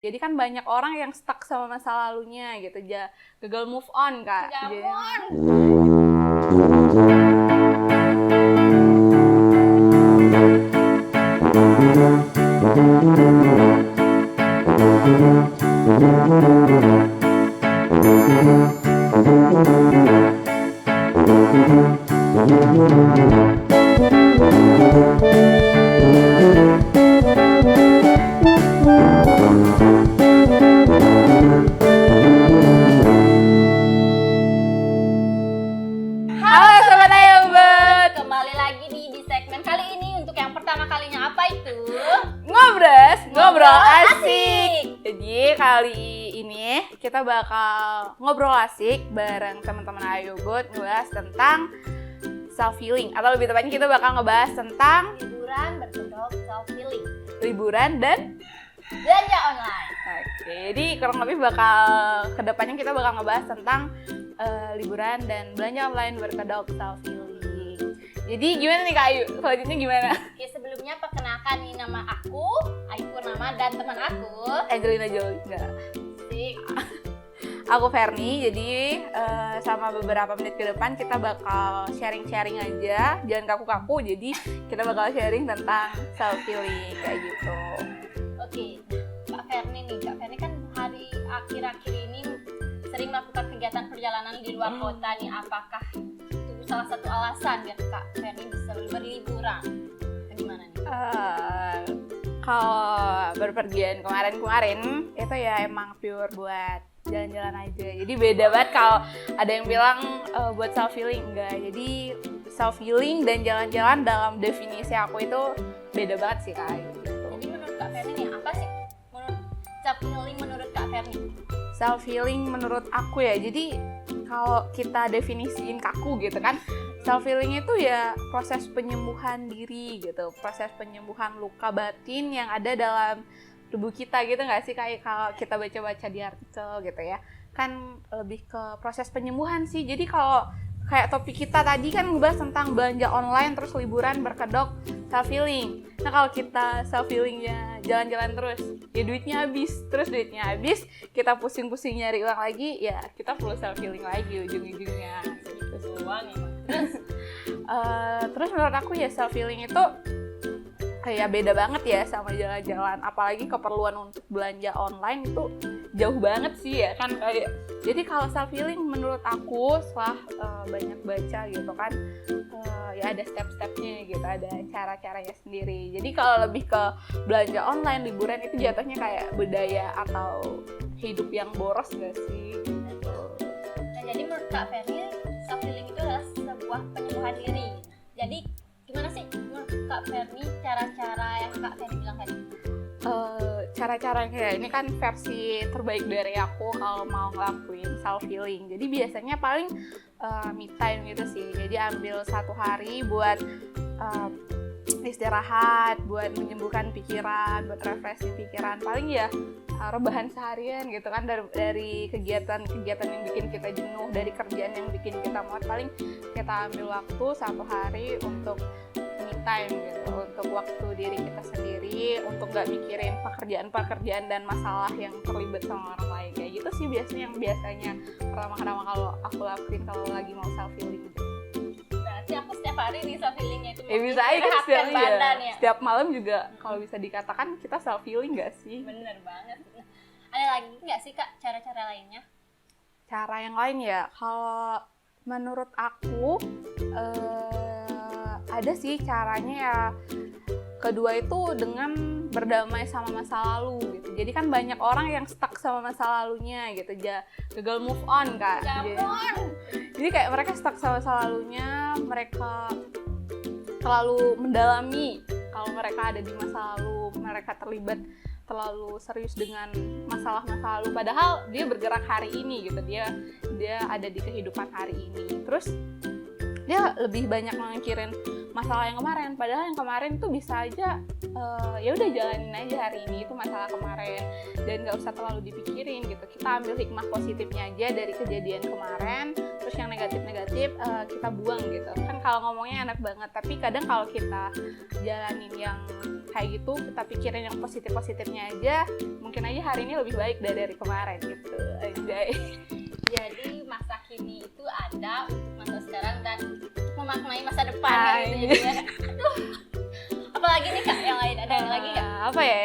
Jadi kan banyak orang yang stuck sama masa lalunya gitu, gagal move on Kak. Halo Sobat Ayobet, Kembali lagi nih di segmen kali ini untuk yang pertama kalinya apa itu? Ngobrol asik. Jadi kali ini kita bakal ngobrol asik bareng teman-teman Ayobet, ngebahas tentang self healing, atau lebih tepatnya kita bakal ngebahas tentang Liburan berkedok self healing, liburan dan belanja online. Oke, jadi kurang lebih kedepannya kita bakal ngebahas tentang liburan dan belanja online berkedok self healing. Jadi gimana nih Kak Ayu? Selanjutnya gimana? Oke, sebelumnya perkenalkan nih nama aku, Ayu Purnama, dan teman aku Angelina Jolie enggak? Sik. Aku Ferni. Jadi sama beberapa menit ke depan kita bakal sharing-sharing aja, jangan kaku-kaku. Jadi kita bakal sharing tentang self healing kayak gitu. Oke, Kak Ferni nih, Kak Ferni kan hari akhir-akhir ini sering melakukan kegiatan perjalanan di luar kota nih. Apakah itu salah satu alasan biar Kak Ferni bisa berliburan? Gimana nih? Kalau berpergian kemarin itu ya emang pure buat jalan-jalan aja. Jadi beda banget kalau ada yang bilang buat self healing, enggak. Jadi self healing dan jalan-jalan dalam definisi aku itu beda banget sih Kak. Gitu. Jadi menurut Kak Ferni nih, apa sih self healing menurut Kak Ferni? Self healing menurut aku ya, jadi kalau kita definisiin kaku gitu kan, self healing itu ya proses penyembuhan diri gitu, proses penyembuhan luka batin yang ada dalam tubuh kita gitu nggak sih, kayak kalau kita baca-baca di artikel gitu ya, kan lebih ke proses penyembuhan sih. Jadi kalau kayak topik kita tadi kan ngebahas tentang belanja online terus liburan berkedok self healing. Nah kalau kita self healingnya jalan-jalan terus, ya duitnya habis, kita pusing-pusing nyari uang lagi, ya kita perlu self healing lagi ujung-ujungnya. Gitu doang ya. Terus menurut aku ya self healing itu kayak beda banget ya sama jalan-jalan, apalagi keperluan untuk belanja online itu jauh banget sih ya kan. Kayak jadi kalau self healing menurut aku setelah banyak baca gitu kan, ya ada step-stepnya gitu, ada cara-caranya sendiri. Jadi kalau lebih ke belanja online, liburan itu jatuhnya kayak budaya atau hidup yang boros gak sih gitu. Nah, jadi menurut Kak Ferni, self healing itu adalah sebuah penyembuhan diri. Jadi gimana sih menurut Kak Ferni cara-cara yang Kak Ferni bilang tadi? Cara-cara kayak ini kan versi terbaik dari aku kalau mau ngelakuin self healing. Jadi biasanya paling me time gitu sih. Jadi ambil satu hari buat istirahat, buat menyembuhkan pikiran, buat refreshing pikiran. Paling ya rebahan seharian gitu kan, dari kegiatan yang bikin kita jenuh, dari kerjaan yang bikin kita muat. Paling kita ambil waktu satu hari untuk me time gitu, untuk waktu diri kita sendiri, untuk gak mikirin pekerjaan dan masalah yang terlibat sama orang lain. Kayak gitu sih biasanya pertama-tama kalau aku lakuin kalau lagi mau self healing gitu. Berarti aku setiap hari di self healingnya itu Bisa aja kan ya. Setiap malam juga kalau bisa dikatakan kita self healing gak sih? Bener banget. Ada lagi nggak sih Kak cara-cara lainnya? Cara yang lain ya, kalau menurut aku ada sih caranya ya. Kedua itu dengan berdamai sama masa lalu gitu. Jadi kan banyak orang yang stuck sama masa lalunya gitu, gagal move on Kak. Jadi kayak mereka stuck sama masa lalunya, mereka terlalu mendalami kalau mereka ada di masa lalu, mereka terlibat terlalu serius dengan masalah-masa lalu, padahal dia bergerak hari ini gitu, dia ada di kehidupan hari ini. Terus dia lebih banyak mikirin masalah yang kemarin, padahal yang kemarin tuh bisa aja ya udah jalanin aja hari ini, itu masalah kemarin dan nggak usah terlalu dipikirin gitu. Kita ambil hikmah positifnya aja dari kejadian kemarin, terus terus yang negatif-negatif kita buang gitu. Kan kalau ngomongnya enak banget, tapi kadang kalau kita jalanin yang kayak gitu, kita pikirin yang positif-positifnya aja, mungkin aja hari ini lebih baik dari kemarin gitu. Anjay. Jadi masa kini itu ada untuk masa sekarang dan memaknai masa depan gitu jadinya. Aduh. Apalagi nih Kak yang lain, ada yang lagi nggak? Apa ya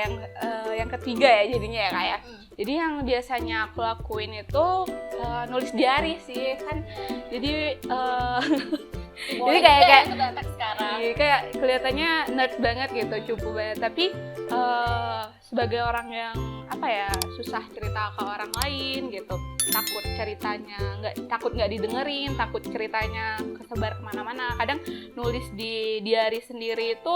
yang ketiga ya jadinya ya Kak ya. Jadi yang biasanya aku lakuin itu nulis diary sih kan. Jadi jadi kayak sekarang. Kayak kelihatannya nerd banget gitu, cupu banget. Tapi sebagai orang yang apa ya, susah cerita ke orang lain gitu, takut ceritanya takut nggak didengerin, takut ceritanya kesebar kemana-mana. Kadang nulis di diary sendiri itu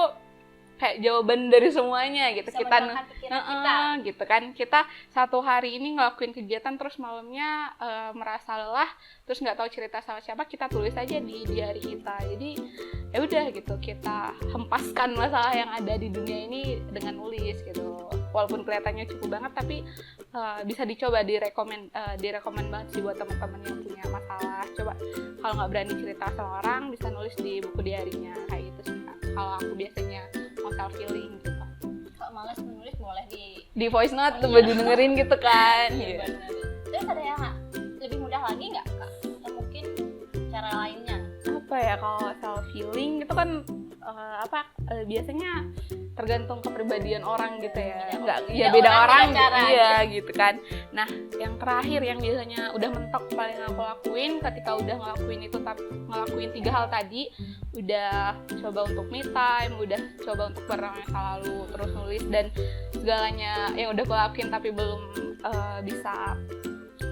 kayak jawaban dari semuanya gitu. Bisa Kita kita gitu kan, kita satu hari ini ngelakuin kegiatan terus malamnya merasa lelah, terus nggak tahu cerita sama siapa, kita tulis aja di diary kita. Jadi ya udah gitu, kita hempaskan masalah yang ada di dunia ini dengan nulis gitu. Walaupun kelihatannya cukup banget, tapi bisa dicoba, direkomend banget sih buat teman-teman yang punya masalah. Coba kalau nggak berani cerita sama orang, bisa nulis di buku diarinya kayak gitu sih Kak. Kalau aku biasanya mau self healing gitu. Kalau malas menulis boleh di voice note tuh buat didengerin gitu kan. Iya. Terus ada yang lebih mudah lagi nggak Kak? Atau mungkin cara lainnya? Apa ya, kalau self healing itu kan biasanya tergantung kepribadian orang gitu ya. Beda orang iya gitu kan. Nah, yang terakhir yang biasanya udah mentok paling aku lakuin ketika udah ngelakuin 3 hal tadi, udah coba untuk me time, udah coba untuk berdamai masa lalu, terus nulis, dan segalanya yang udah aku lakuin tapi belum bisa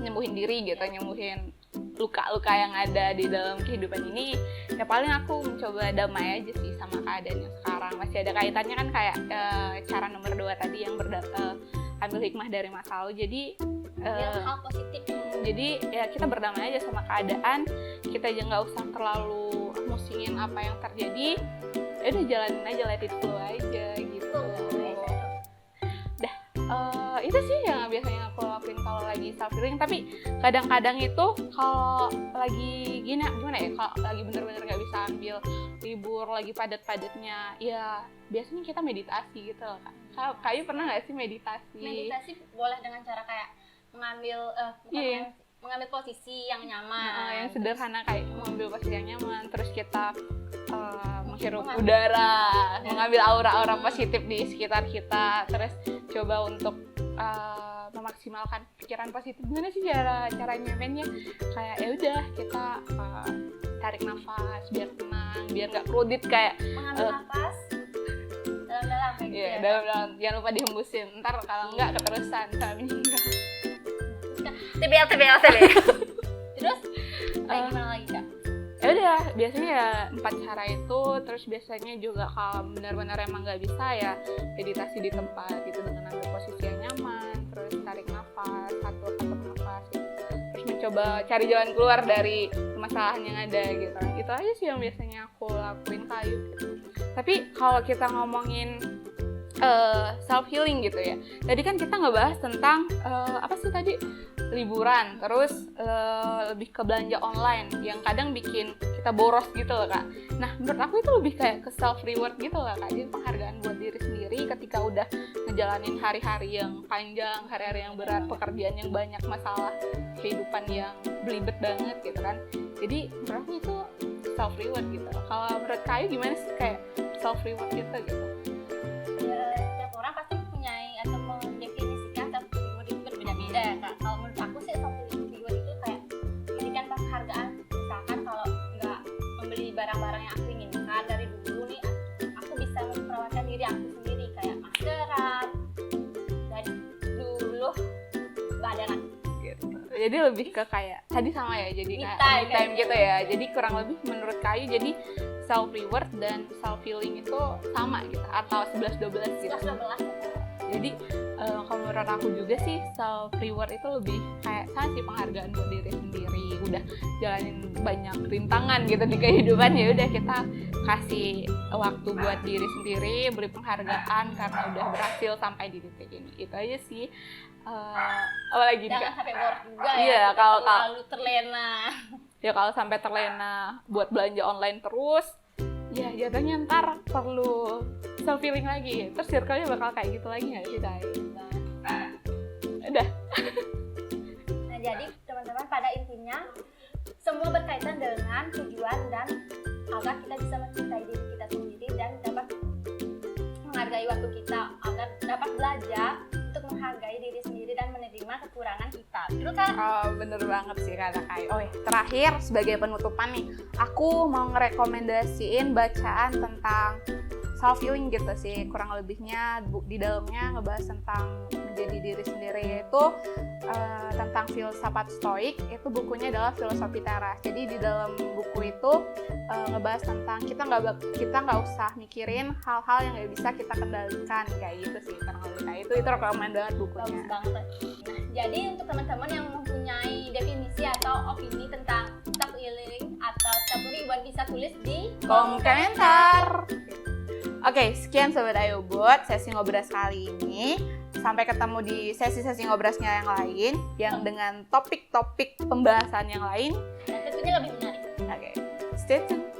nyembuhin diri gitu, nyembuhin luka-luka yang ada di dalam kehidupan ini, ya paling aku mencoba damai aja sih sama keadaan yang sekarang. Masih ada kaitannya kan kayak cara nomor 2 tadi yang ambil hikmah dari masa lalu. Jadi hal positif. Jadi ya kita berdamai aja sama keadaan, kita aja nggak usah terlalu musingin apa yang terjadi. Ya udah jalanin aja, let it flow aja gitu. Itu sih yang biasanya aku lakuin kalau lagi self healing. Tapi kadang-kadang itu kalau lagi gimana ya, kalau lagi bener-bener nggak bisa ambil libur, lagi padat-padatnya, ya biasanya kita meditasi gitu loh Kak. Kayu pernah nggak sih meditasi? Meditasi boleh dengan cara kayak mengambil posisi yang nyaman, yang sederhana, kayak mengambil posisi yang nyaman, terus kita menghirup udara, mengambil aura-aura positif di sekitar kita, terus coba untuk memaksimalkan pikiran positif. Gimana sih cara nyamennya? Kayak ya udah kita tarik nafas biar tenang, biar nggak crowded, kayak mengambil nafas dalam-dalam gitu ya. Dalam-dalam, jangan lupa dihembusin, ntar kalau nggak keterusan sampai meninggal. TBL. Terus gimana lagi Kak? Ya udah, biasanya ya 4 cara itu. Terus biasanya juga kalau benar-benar emang nggak bisa, ya meditasi di tempat gitu dengan ambil posisi yang nyaman, terus tarik nafas, atur nafas gitu. Terus mencoba cari jalan keluar dari permasalahan yang ada gitu. Itu aja sih yang biasanya aku lakuin Kayu gitu. Tapi kalau kita ngomongin self healing gitu ya, tadi kan kita ngebahas tentang apa sih tadi, liburan, terus lebih ke belanja online yang kadang bikin kita boros gitu loh Kak. Nah, menurut aku itu lebih kayak ke self reward gitu loh Kak. Jadi penghargaan buat diri sendiri ketika udah ngejalanin hari-hari yang panjang, hari-hari yang berat, pekerjaan yang banyak, masalah kehidupan yang belibet banget gitu kan. Jadi menurut aku itu self reward gitu. Kalau menurut Kayu gimana sih kayak self reward gitu? Setiap orang pasti punya atau mendefinisikan self reward itu berbeda-beda ya Kak. Kalau menurut aku sih self reward itu kayak memberikan penghargaan. Misalkan kalau nggak membeli barang-barang yang aku inginkan dari dulu nih, aku bisa memperawatkan diri aku sendiri, kayak maskeran dari dulu badan aku. Jadi lebih ke kayak tadi sama ya, jadi kayak me time gitu ya. Jadi kurang lebih menurut Kayu, jadi self reward dan self healing itu sama gitu, atau 11-12 gitu. 11-12. Jadi kalau menurut aku juga sih self reward itu lebih kayak saya sih penghargaan buat diri sendiri. Udah jalanin banyak rintangan gitu di kehidupan, ya udah kita kasih waktu buat diri sendiri, beri penghargaan karena udah berhasil sampai di titik ini. Itu aja sih. Apalagi Jangan sampai boros juga iya, ya, kalau terlalu terlena. Ya kalau sampai terlena buat belanja online terus, ya jatuhnya ntar perlu self healing lagi, terus circle-nya bakal kayak gitu lagi nggak sih Kai? Udah. Nah, jadi teman-teman pada intinya semua berkaitan dengan tujuan dan agar kita bisa mencintai diri kita sendiri dan dapat menghargai waktu kita, agar dapat belajar untuk menghargai diri sendiri dan menerima kekurangan kita. Betul kan? Oh, bener banget sih kata Kai. Oh ya, terakhir sebagai penutupan nih, aku mau ngerekomendasiin bacaan tentang self healing gitu sih, kurang lebihnya di dalamnya ngebahas tentang menjadi diri sendiri, yaitu tentang filsafat stoik. Itu bukunya adalah Filosofi Teras. Jadi di dalam buku itu ngebahas tentang kita nggak usah mikirin hal-hal yang nggak bisa kita kendalikan, kayak gitu sih kurang lebih. Nah, itu rekomend banget bukunya. Bagus banget. Nah, jadi untuk teman-teman yang mempunyai definisi atau opini tentang self healing atau self reward bisa tulis di kolom komentar. Oke, sekian Sobat Ayo buat sesi ngobras kali ini. Sampai ketemu di sesi-sesi ngobrasnya yang lain, yang dengan topik-topik pembahasan yang lain. Dan tentunya lebih menarik. Oke, stay tune.